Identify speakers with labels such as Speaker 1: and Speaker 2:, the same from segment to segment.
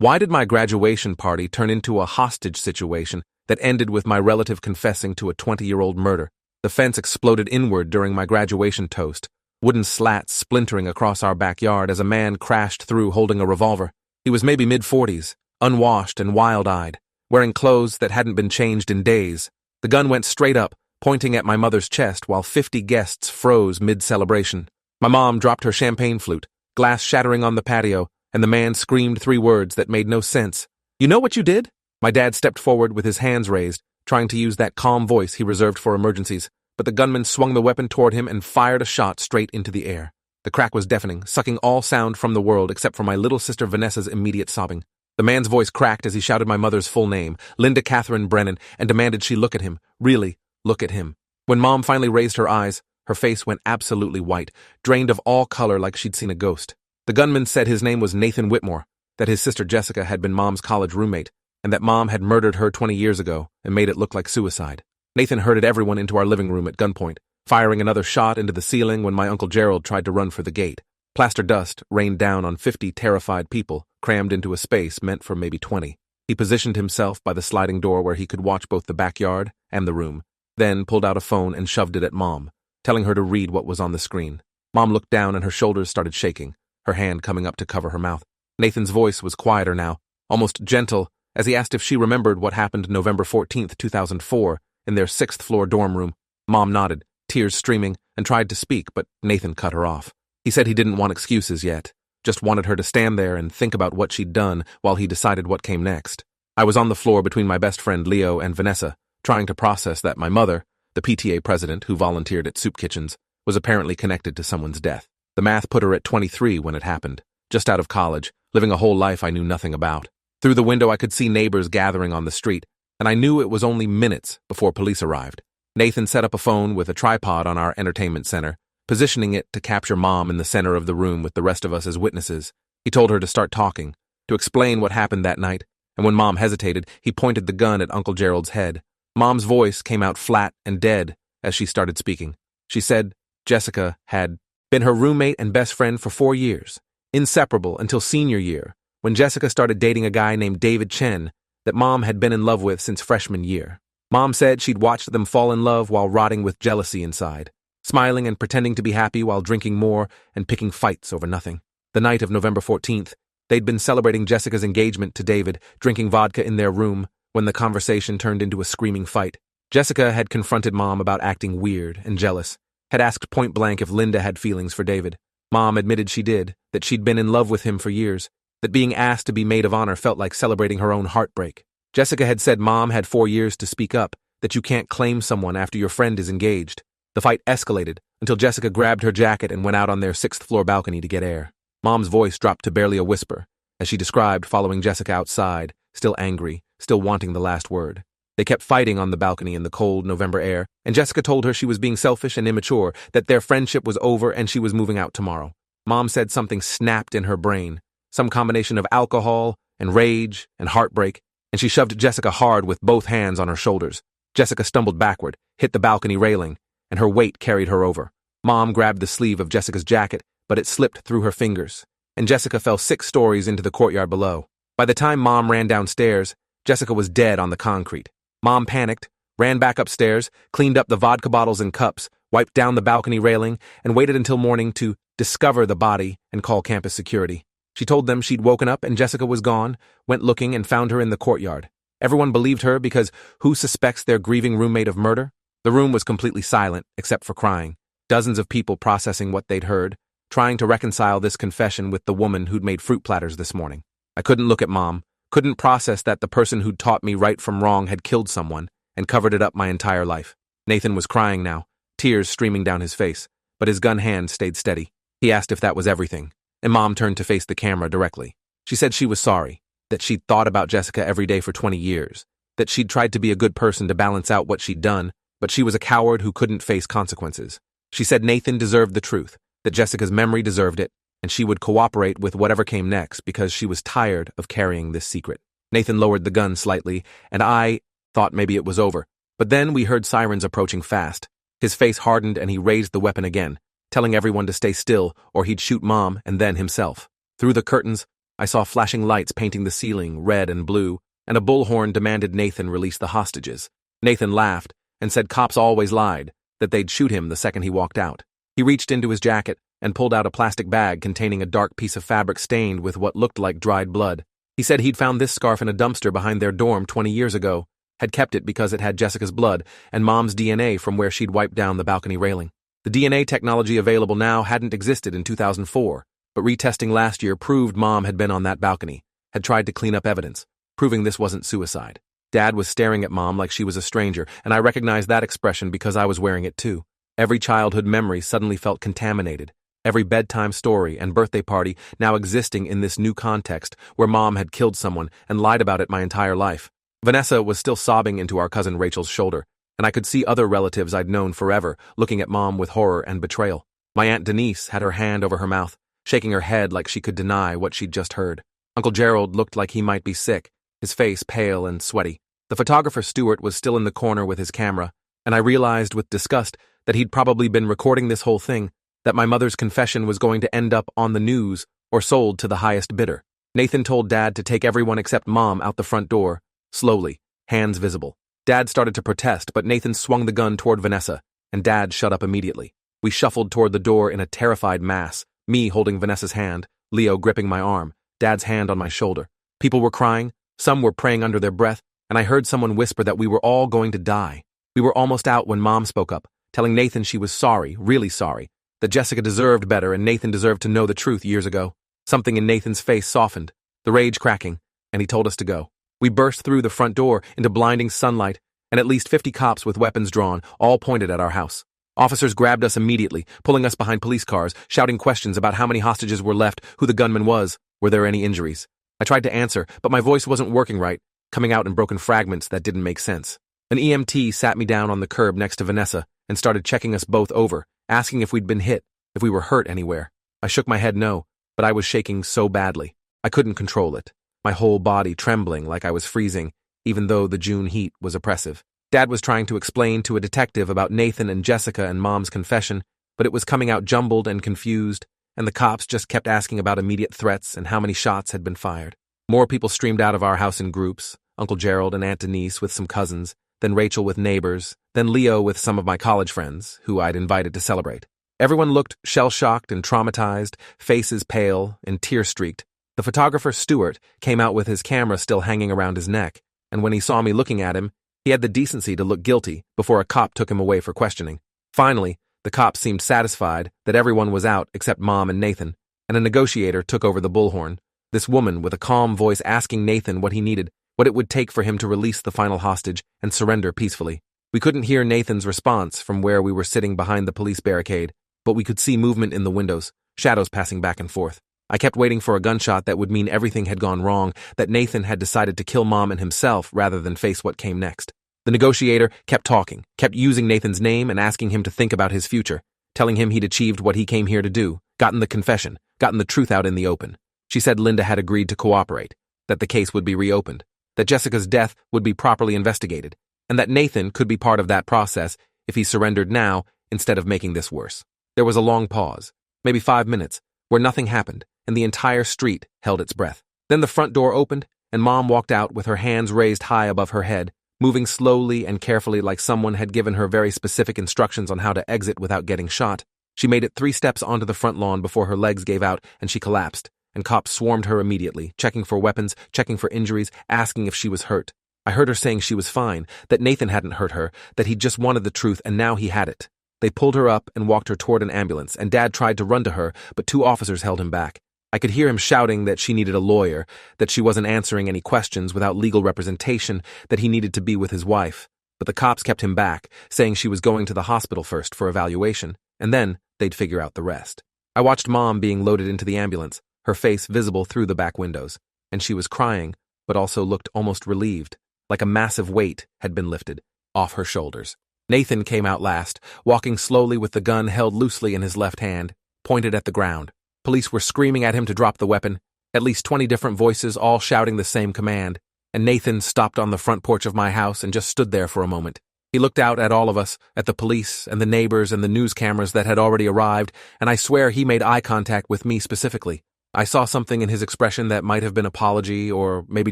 Speaker 1: Why did my graduation party turn into a hostage situation that ended with my relative confessing to a 20-year-old murder? The fence exploded inward during my graduation toast, wooden slats splintering across our backyard as a man crashed through holding a revolver. He was maybe mid-40s, unwashed and wild-eyed, wearing clothes that hadn't been changed in days. The gun went straight up, pointing at my mother's chest while 50 guests froze mid-celebration. My mom dropped her champagne flute, glass shattering on the patio, and the man screamed 3 words that made no sense. "You know what you did?" My dad stepped forward with his hands raised, trying to use that calm voice he reserved for emergencies, but the gunman swung the weapon toward him and fired a shot straight into the air. The crack was deafening, sucking all sound from the world except for my little sister Vanessa's immediate sobbing. The man's voice cracked as he shouted my mother's full name, Linda Catherine Brennan, and demanded she look at him, really look at him. When Mom finally raised her eyes, her face went absolutely white, drained of all color like she'd seen a ghost. The gunman said his name was Nathan Whitmore, that his sister Jessica had been Mom's college roommate, and that Mom had murdered her 20 years ago and made it look like suicide. Nathan herded everyone into our living room at gunpoint, firing another shot into the ceiling when my Uncle Gerald tried to run for the gate. Plaster dust rained down on 50 terrified people, crammed into a space meant for maybe 20. He positioned himself by the sliding door where he could watch both the backyard and the room, then pulled out a phone and shoved it at Mom, telling her to read what was on the screen. Mom looked down and her shoulders started shaking, her hand coming up to cover her mouth. Nathan's voice was quieter now, almost gentle, as he asked if she remembered what happened November 14th, 2004, in their 6th-floor dorm room. Mom nodded, tears streaming, and tried to speak, but Nathan cut her off. He said he didn't want excuses yet, just wanted her to stand there and think about what she'd done while he decided what came next. I was on the floor between my best friend Leo and Vanessa, trying to process that my mother, the PTA president who volunteered at soup kitchens, was apparently connected to someone's death. The math put her at 23 when it happened, just out of college, living a whole life I knew nothing about. Through the window I could see neighbors gathering on the street, and I knew it was only minutes before police arrived. Nathan set up a phone with a tripod on our entertainment center, positioning it to capture Mom in the center of the room with the rest of us as witnesses. He told her to start talking, to explain what happened that night, and when Mom hesitated, he pointed the gun at Uncle Gerald's head. Mom's voice came out flat and dead as she started speaking. She said Jessica had been her roommate and best friend for 4 years, inseparable until senior year, when Jessica started dating a guy named David Chen that Mom had been in love with since freshman year. Mom said she'd watched them fall in love while rotting with jealousy inside, smiling and pretending to be happy while drinking more and picking fights over nothing. The night of November 14th, they'd been celebrating Jessica's engagement to David, drinking vodka in their room, when the conversation turned into a screaming fight. Jessica had confronted Mom about acting weird and jealous, had asked point blank if Linda had feelings for David. Mom admitted she did, that she'd been in love with him for years, that being asked to be maid of honor felt like celebrating her own heartbreak. Jessica had said Mom had 4 years to speak up, that you can't claim someone after your friend is engaged. The fight escalated until Jessica grabbed her jacket and went out on their 6th-floor balcony to get air. Mom's voice dropped to barely a whisper, as she described following Jessica outside, still angry, still wanting the last word. They kept fighting on the balcony in the cold November air, and Jessica told her she was being selfish and immature, that their friendship was over and she was moving out tomorrow. Mom said something snapped in her brain, some combination of alcohol and rage and heartbreak, and she shoved Jessica hard with both hands on her shoulders. Jessica stumbled backward, hit the balcony railing, and her weight carried her over. Mom grabbed the sleeve of Jessica's jacket, but it slipped through her fingers, and Jessica fell 6 stories into the courtyard below. By the time Mom ran downstairs, Jessica was dead on the concrete. Mom panicked, ran back upstairs, cleaned up the vodka bottles and cups, wiped down the balcony railing, and waited until morning to discover the body and call campus security. She told them she'd woken up and Jessica was gone, went looking and found her in the courtyard. Everyone believed her because who suspects their grieving roommate of murder? The room was completely silent, except for crying. Dozens of people processing what they'd heard, trying to reconcile this confession with the woman who'd made fruit platters this morning. I couldn't look at Mom, couldn't process that the person who'd taught me right from wrong had killed someone and covered it up my entire life. Nathan was crying now, tears streaming down his face, but his gun hand stayed steady. He asked if that was everything, and Mom turned to face the camera directly. She said she was sorry, that she'd thought about Jessica every day for 20 years, that she'd tried to be a good person to balance out what she'd done, but she was a coward who couldn't face consequences. She said Nathan deserved the truth, that Jessica's memory deserved it, and she would cooperate with whatever came next because she was tired of carrying this secret. Nathan lowered the gun slightly, and I thought maybe it was over. But then we heard sirens approaching fast. His face hardened and he raised the weapon again, telling everyone to stay still or he'd shoot Mom and then himself. Through the curtains, I saw flashing lights painting the ceiling red and blue, and a bullhorn demanded Nathan release the hostages. Nathan laughed and said cops always lied, that they'd shoot him the second he walked out. He reached into his jacket and pulled out a plastic bag containing a dark piece of fabric stained with what looked like dried blood. He said he'd found this scarf in a dumpster behind their dorm 20 years ago, had kept it because it had Jessica's blood and Mom's DNA from where she'd wiped down the balcony railing. The DNA technology available now hadn't existed in 2004, but retesting last year proved Mom had been on that balcony, had tried to clean up evidence, proving this wasn't suicide. Dad was staring at Mom like she was a stranger, and I recognized that expression because I was wearing it too. Every childhood memory suddenly felt contaminated. Every bedtime story and birthday party now existing in this new context where Mom had killed someone and lied about it my entire life. Vanessa was still sobbing into our cousin Rachel's shoulder, and I could see other relatives I'd known forever looking at Mom with horror and betrayal. My Aunt Denise had her hand over her mouth, shaking her head like she could deny what she'd just heard. Uncle Gerald looked like he might be sick, his face pale and sweaty. The photographer Stuart was still in the corner with his camera, and I realized with disgust that he'd probably been recording this whole thing, that my mother's confession was going to end up on the news or sold to the highest bidder. Nathan told Dad to take everyone except Mom out the front door, slowly, hands visible. Dad started to protest, but Nathan swung the gun toward Vanessa, and Dad shut up immediately. We shuffled toward the door in a terrified mass, me holding Vanessa's hand, Leo gripping my arm, Dad's hand on my shoulder. People were crying, some were praying under their breath, and I heard someone whisper that we were all going to die. We were almost out when Mom spoke up, telling Nathan she was sorry, really sorry, that Jessica deserved better and Nathan deserved to know the truth years ago. Something in Nathan's face softened, the rage cracking, and he told us to go. We burst through the front door into blinding sunlight, and at least 50 cops with weapons drawn, all pointed at our house. Officers grabbed us immediately, pulling us behind police cars, shouting questions about how many hostages were left, who the gunman was, were there any injuries. I tried to answer, but my voice wasn't working right, coming out in broken fragments that didn't make sense. An EMT sat me down on the curb next to Vanessa and started checking us both over, asking if we'd been hit, if we were hurt anywhere. I shook my head no, but I was shaking so badly. I couldn't control it, my whole body trembling like I was freezing, even though the June heat was oppressive. Dad was trying to explain to a detective about Nathan and Jessica and Mom's confession, but it was coming out jumbled and confused, and the cops just kept asking about immediate threats and how many shots had been fired. More people streamed out of our house in groups, Uncle Gerald and Aunt Denise with some cousins, then Rachel with neighbors, then Leo with some of my college friends, who I'd invited to celebrate. Everyone looked shell-shocked and traumatized, faces pale and tear-streaked. The photographer Stuart came out with his camera still hanging around his neck, and when he saw me looking at him, he had the decency to look guilty before a cop took him away for questioning. Finally, the cops seemed satisfied that everyone was out except Mom and Nathan, and a negotiator took over the bullhorn, this woman with a calm voice asking Nathan what he needed, what it would take for him to release the final hostage and surrender peacefully. We couldn't hear Nathan's response from where we were sitting behind the police barricade, but we could see movement in the windows, shadows passing back and forth. I kept waiting for a gunshot that would mean everything had gone wrong, that Nathan had decided to kill Mom and himself rather than face what came next. The negotiator kept talking, kept using Nathan's name and asking him to think about his future, telling him he'd achieved what he came here to do, gotten the confession, gotten the truth out in the open. She said Linda had agreed to cooperate, that the case would be reopened, that Jessica's death would be properly investigated, and that Nathan could be part of that process if he surrendered now instead of making this worse. There was a long pause, maybe 5 minutes, where nothing happened, and the entire street held its breath. Then the front door opened, and Mom walked out with her hands raised high above her head, moving slowly and carefully like someone had given her very specific instructions on how to exit without getting shot. She made it 3 steps onto the front lawn before her legs gave out and she collapsed, and cops swarmed her immediately, checking for weapons, checking for injuries, asking if she was hurt. I heard her saying she was fine, that Nathan hadn't hurt her, that he just wanted the truth and now he had it. They pulled her up and walked her toward an ambulance, and Dad tried to run to her, but 2 officers held him back. I could hear him shouting that she needed a lawyer, that she wasn't answering any questions without legal representation, that he needed to be with his wife. But the cops kept him back, saying she was going to the hospital first for evaluation, and then they'd figure out the rest. I watched Mom being loaded into the ambulance, her face visible through the back windows, and she was crying, but also looked almost relieved, like a massive weight had been lifted off her shoulders. Nathan came out last, walking slowly with the gun held loosely in his left hand, pointed at the ground. Police were screaming at him to drop the weapon, at least 20 different voices all shouting the same command, and Nathan stopped on the front porch of my house and just stood there for a moment. He looked out at all of us, at the police and the neighbors and the news cameras that had already arrived, and I swear he made eye contact with me specifically. I saw something in his expression that might have been apology or maybe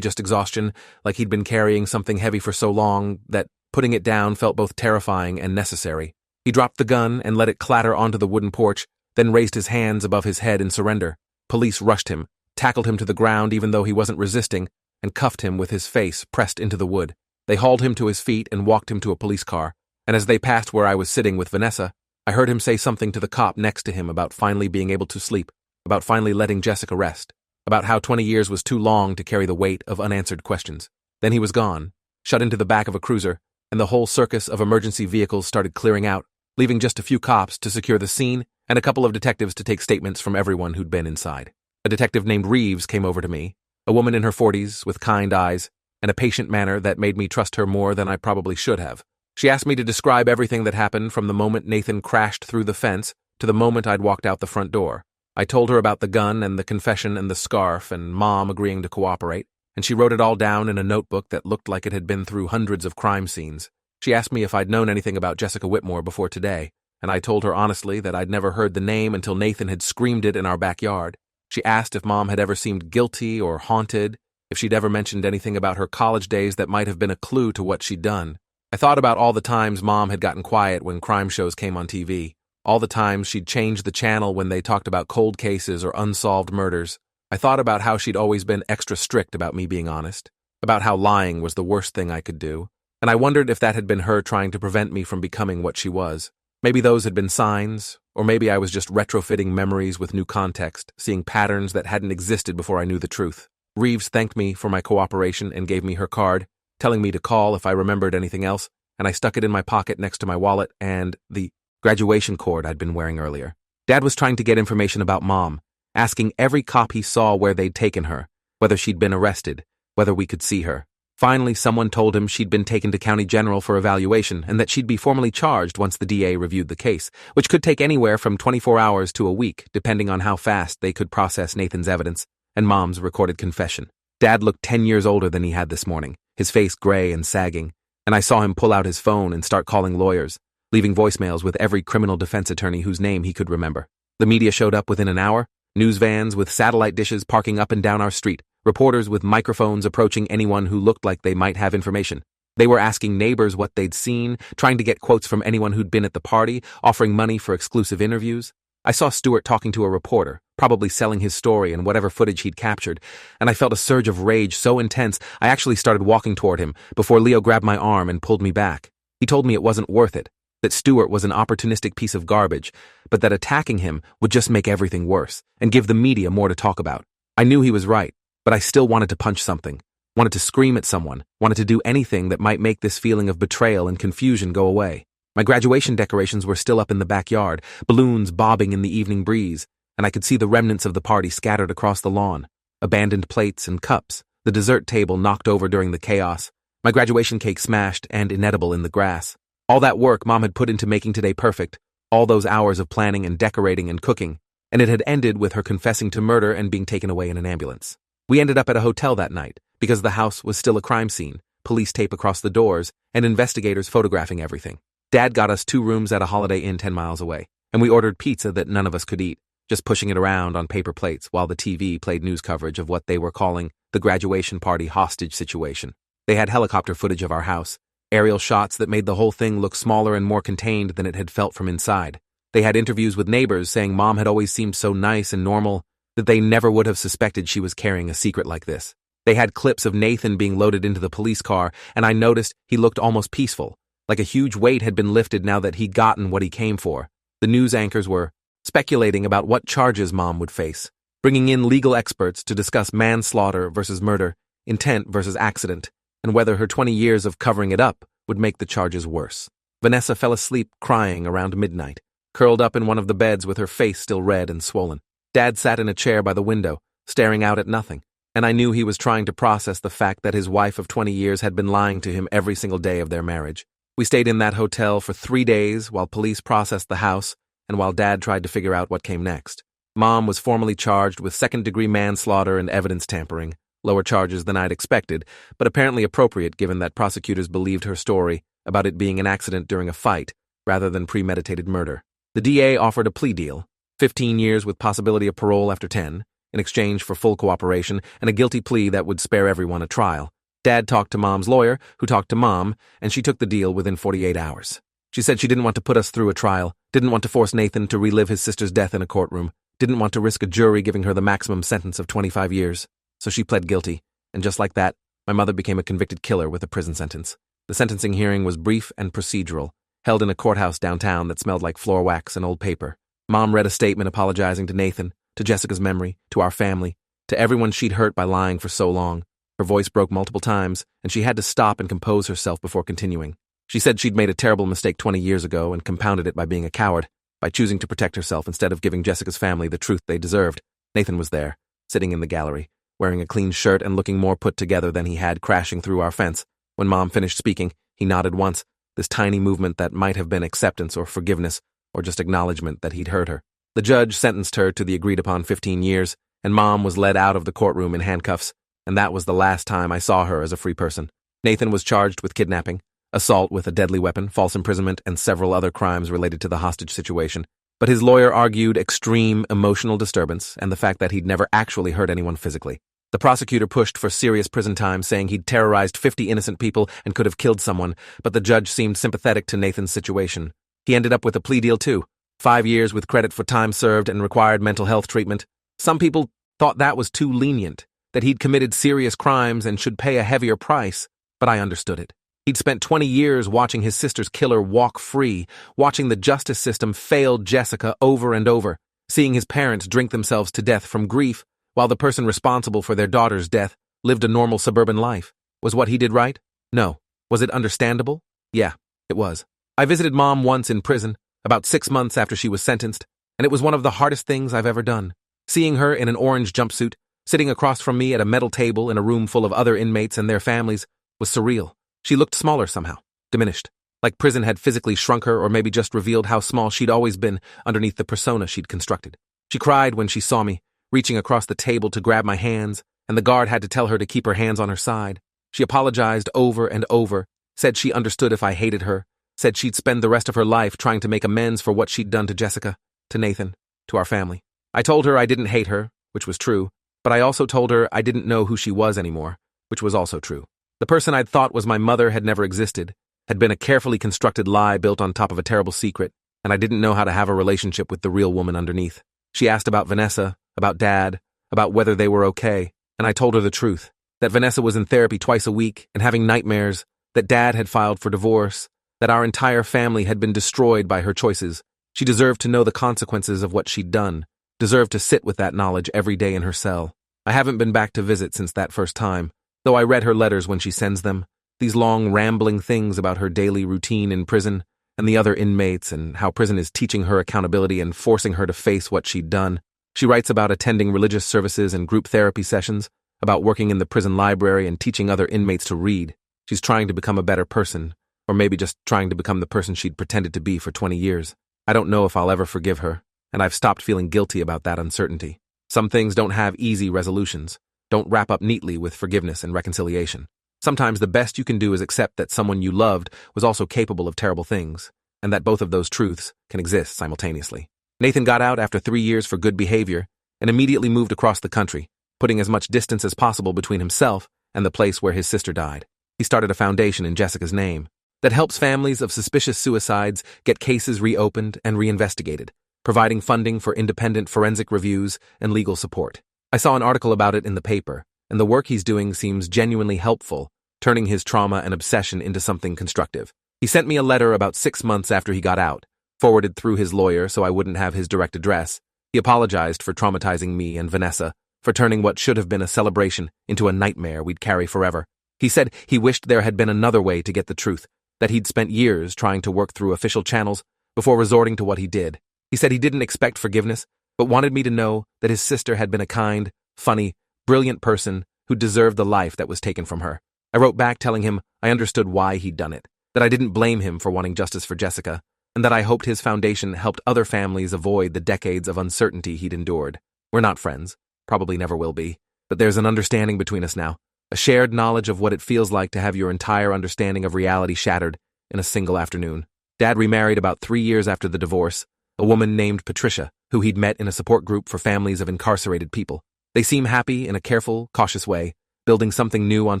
Speaker 1: just exhaustion, like he'd been carrying something heavy for so long that putting it down felt both terrifying and necessary. He dropped the gun and let it clatter onto the wooden porch, then raised his hands above his head in surrender. Police rushed him, tackled him to the ground even though he wasn't resisting, and cuffed him with his face pressed into the wood. They hauled him to his feet and walked him to a police car, and as they passed where I was sitting with Vanessa, I heard him say something to the cop next to him about finally being able to sleep, about finally letting Jessica rest, about how 20 years was too long to carry the weight of unanswered questions. Then he was gone, shut into the back of a cruiser, and the whole circus of emergency vehicles started clearing out, leaving just a few cops to secure the scene and a couple of detectives to take statements from everyone who'd been inside. A detective named Reeves came over to me, a woman in her 40s with kind eyes and a patient manner that made me trust her more than I probably should have. She asked me to describe everything that happened from the moment Nathan crashed through the fence to the moment I'd walked out the front door. I told her about the gun and the confession and the scarf and Mom agreeing to cooperate, and she wrote it all down in a notebook that looked like it had been through hundreds of crime scenes. She asked me if I'd known anything about Jessica Whitmore before today, and I told her honestly that I'd never heard the name until Nathan had screamed it in our backyard. She asked if Mom had ever seemed guilty or haunted, if she'd ever mentioned anything about her college days that might have been a clue to what she'd done. I thought about all the times Mom had gotten quiet when crime shows came on TV, all the times she'd changed the channel when they talked about cold cases or unsolved murders. I thought about how she'd always been extra strict about me being honest, about how lying was the worst thing I could do, and I wondered if that had been her trying to prevent me from becoming what she was. Maybe those had been signs, or maybe I was just retrofitting memories with new context, seeing patterns that hadn't existed before I knew the truth. Reeves thanked me for my cooperation and gave me her card, telling me to call if I remembered anything else, and I stuck it in my pocket next to my wallet and the graduation cord I'd been wearing earlier. Dad was trying to get information about Mom, asking every cop he saw where they'd taken her, whether she'd been arrested, whether we could see her. Finally, someone told him she'd been taken to County General for evaluation and that she'd be formally charged once the DA reviewed the case, which could take anywhere from 24 hours to a week, depending on how fast they could process Nathan's evidence and Mom's recorded confession. Dad looked 10 years older than he had this morning, his face gray and sagging, and I saw him pull out his phone and start calling lawyers, leaving voicemails with every criminal defense attorney whose name he could remember. The media showed up within an hour, news vans with satellite dishes parking up and down our street, reporters with microphones approaching anyone who looked like they might have information. They were asking neighbors what they'd seen, trying to get quotes from anyone who'd been at the party, offering money for exclusive interviews. I saw Stuart talking to a reporter, probably selling his story and whatever footage he'd captured, and I felt a surge of rage so intense I actually started walking toward him before Leo grabbed my arm and pulled me back. He told me it wasn't worth it, that Stuart was an opportunistic piece of garbage, but that attacking him would just make everything worse and give the media more to talk about. I knew he was right, but I still wanted to punch something, wanted to scream at someone, wanted to do anything that might make this feeling of betrayal and confusion go away. My graduation decorations were still up in the backyard, balloons bobbing in the evening breeze, and I could see the remnants of the party scattered across the lawn, abandoned plates and cups, the dessert table knocked over during the chaos, my graduation cake smashed and inedible in the grass. All that work Mom had put into making today perfect, all those hours of planning and decorating and cooking, and it had ended with her confessing to murder and being taken away in an ambulance. We ended up at a hotel that night, because the house was still a crime scene, police tape across the doors, and investigators photographing everything. Dad got us 2 rooms at a Holiday Inn 10 miles away, and we ordered pizza that none of us could eat, just pushing it around on paper plates while the TV played news coverage of what they were calling the graduation party hostage situation. They had helicopter footage of our house, aerial shots that made the whole thing look smaller and more contained than it had felt from inside. They had interviews with neighbors saying Mom had always seemed so nice and normal that they never would have suspected she was carrying a secret like this. They had clips of Nathan being loaded into the police car, and I noticed he looked almost peaceful, like a huge weight had been lifted now that he'd gotten what he came for. The news anchors were speculating about what charges Mom would face, bringing in legal experts to discuss manslaughter versus murder, intent versus accident, and whether her 20 years of covering it up would make the charges worse. Vanessa fell asleep crying around midnight, curled up in one of the beds with her face still red and swollen. Dad sat in a chair by the window, staring out at nothing, and I knew he was trying to process the fact that his wife of 20 years had been lying to him every single day of their marriage. We stayed in that hotel for 3 days while police processed the house and while Dad tried to figure out what came next. Mom was formally charged with second-degree manslaughter and evidence tampering, lower charges than I'd expected, but apparently appropriate given that prosecutors believed her story about it being an accident during a fight rather than premeditated murder. The DA offered a plea deal, 15 years with possibility of parole after 10, in exchange for full cooperation and a guilty plea that would spare everyone a trial. Dad talked to Mom's lawyer, who talked to Mom, and she took the deal within 48 hours. She said she didn't want to put us through a trial, didn't want to force Nathan to relive his sister's death in a courtroom, didn't want to risk a jury giving her the maximum sentence of 25 years. So she pled guilty, and just like that, my mother became a convicted killer with a prison sentence. The sentencing hearing was brief and procedural, held in a courthouse downtown that smelled like floor wax and old paper. Mom read a statement apologizing to Nathan, to Jessica's memory, to our family, to everyone she'd hurt by lying for so long. Her voice broke multiple times, and she had to stop and compose herself before continuing. She said she'd made a terrible mistake 20 years ago and compounded it by being a coward, by choosing to protect herself instead of giving Jessica's family the truth they deserved. Nathan was there, sitting in the gallery, wearing a clean shirt and looking more put together than he had crashing through our fence. When Mom finished speaking, he nodded once, this tiny movement that might have been acceptance or forgiveness, or just acknowledgement that he'd hurt her. The judge sentenced her to the agreed-upon 15 years, and Mom was led out of the courtroom in handcuffs, and that was the last time I saw her as a free person. Nathan was charged with kidnapping, assault with a deadly weapon, false imprisonment, and several other crimes related to the hostage situation. But his lawyer argued extreme emotional disturbance and the fact that he'd never actually hurt anyone physically. The prosecutor pushed for serious prison time, saying he'd terrorized 50 innocent people and could have killed someone, but the judge seemed sympathetic to Nathan's situation. He ended up with a plea deal too, 5 years with credit for time served and required mental health treatment. Some people thought that was too lenient, that he'd committed serious crimes and should pay a heavier price, but I understood it. He'd spent 20 years watching his sister's killer walk free, watching the justice system fail Jessica over and over, seeing his parents drink themselves to death from grief, while the person responsible for their daughter's death lived a normal suburban life. Was what he did right? No. Was it understandable? Yeah, it was. I visited Mom once in prison, about 6 months after she was sentenced, and it was one of the hardest things I've ever done. Seeing her in an orange jumpsuit, sitting across from me at a metal table in a room full of other inmates and their families, was surreal. She looked smaller somehow, diminished, like prison had physically shrunk her or maybe just revealed how small she'd always been underneath the persona she'd constructed. She cried when she saw me, reaching across the table to grab my hands, and the guard had to tell her to keep her hands on her side. She apologized over and over, said she understood if I hated her, said she'd spend the rest of her life trying to make amends for what she'd done to Jessica, to Nathan, to our family. I told her I didn't hate her, which was true, but I also told her I didn't know who she was anymore, which was also true. The person I'd thought was my mother had never existed, had been a carefully constructed lie built on top of a terrible secret, and I didn't know how to have a relationship with the real woman underneath. She asked about Vanessa, about Dad, about whether they were okay, and I told her the truth, that Vanessa was in therapy twice a week and having nightmares, that Dad had filed for divorce, that our entire family had been destroyed by her choices. She deserved to know the consequences of what she'd done, deserved to sit with that knowledge every day in her cell. I haven't been back to visit since that first time, though I read her letters when she sends them, these long rambling things about her daily routine in prison and the other inmates and how prison is teaching her accountability and forcing her to face what she'd done. She writes about attending religious services and group therapy sessions, about working in the prison library and teaching other inmates to read. She's trying to become a better person, or maybe just trying to become the person she'd pretended to be for 20 years. I don't know if I'll ever forgive her, and I've stopped feeling guilty about that uncertainty. Some things don't have easy resolutions, don't wrap up neatly with forgiveness and reconciliation. Sometimes the best you can do is accept that someone you loved was also capable of terrible things, and that both of those truths can exist simultaneously. Nathan got out after 3 years for good behavior and immediately moved across the country, putting as much distance as possible between himself and the place where his sister died. He started a foundation in Jessica's name that helps families of suspicious suicides get cases reopened and reinvestigated, providing funding for independent forensic reviews and legal support. I saw an article about it in the paper, and the work he's doing seems genuinely helpful, turning his trauma and obsession into something constructive. He sent me a letter about 6 months after he got out, forwarded through his lawyer so I wouldn't have his direct address. He apologized for traumatizing me and Vanessa, for turning what should have been a celebration into a nightmare we'd carry forever. He said he wished there had been another way to get the truth, that he'd spent years trying to work through official channels before resorting to what he did. He said he didn't expect forgiveness, but wanted me to know that his sister had been a kind, funny, brilliant person who deserved the life that was taken from her. I wrote back telling him I understood why he'd done it, that I didn't blame him for wanting justice for Jessica, and that I hoped his foundation helped other families avoid the decades of uncertainty he'd endured. We're not friends, probably never will be, but there's an understanding between us now, a shared knowledge of what it feels like to have your entire understanding of reality shattered in a single afternoon. Dad remarried about 3 years after the divorce, a woman named Patricia, who he'd met in a support group for families of incarcerated people. They seem happy in a careful, cautious way, building something new on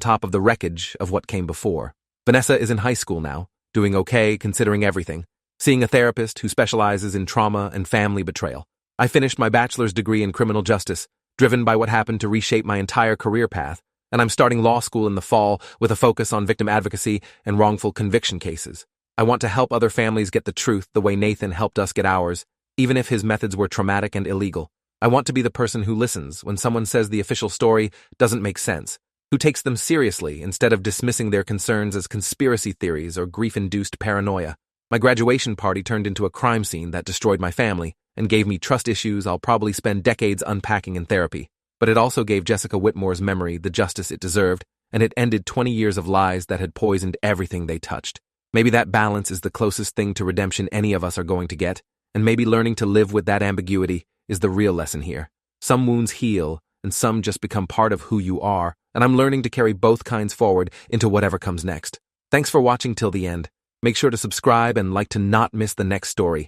Speaker 1: top of the wreckage of what came before. Vanessa is in high school now, doing okay considering everything, seeing a therapist who specializes in trauma and family betrayal. I finished my bachelor's degree in criminal justice, driven by what happened to reshape my entire career path, and I'm starting law school in the fall with a focus on victim advocacy and wrongful conviction cases. I want to help other families get the truth the way Nathan helped us get ours, even if his methods were traumatic and illegal. I want to be the person who listens when someone says the official story doesn't make sense, who takes them seriously instead of dismissing their concerns as conspiracy theories or grief-induced paranoia. My graduation party turned into a crime scene that destroyed my family and gave me trust issues I'll probably spend decades unpacking in therapy. But it also gave Jessica Whitmore's memory the justice it deserved, and it ended 20 years of lies that had poisoned everything they touched. Maybe that balance is the closest thing to redemption any of us are going to get, and maybe learning to live with that ambiguity is the real lesson here. Some wounds heal, and some just become part of who you are, and I'm learning to carry both kinds forward into whatever comes next. Thanks for watching till the end. Make sure to subscribe and like to not miss the next story.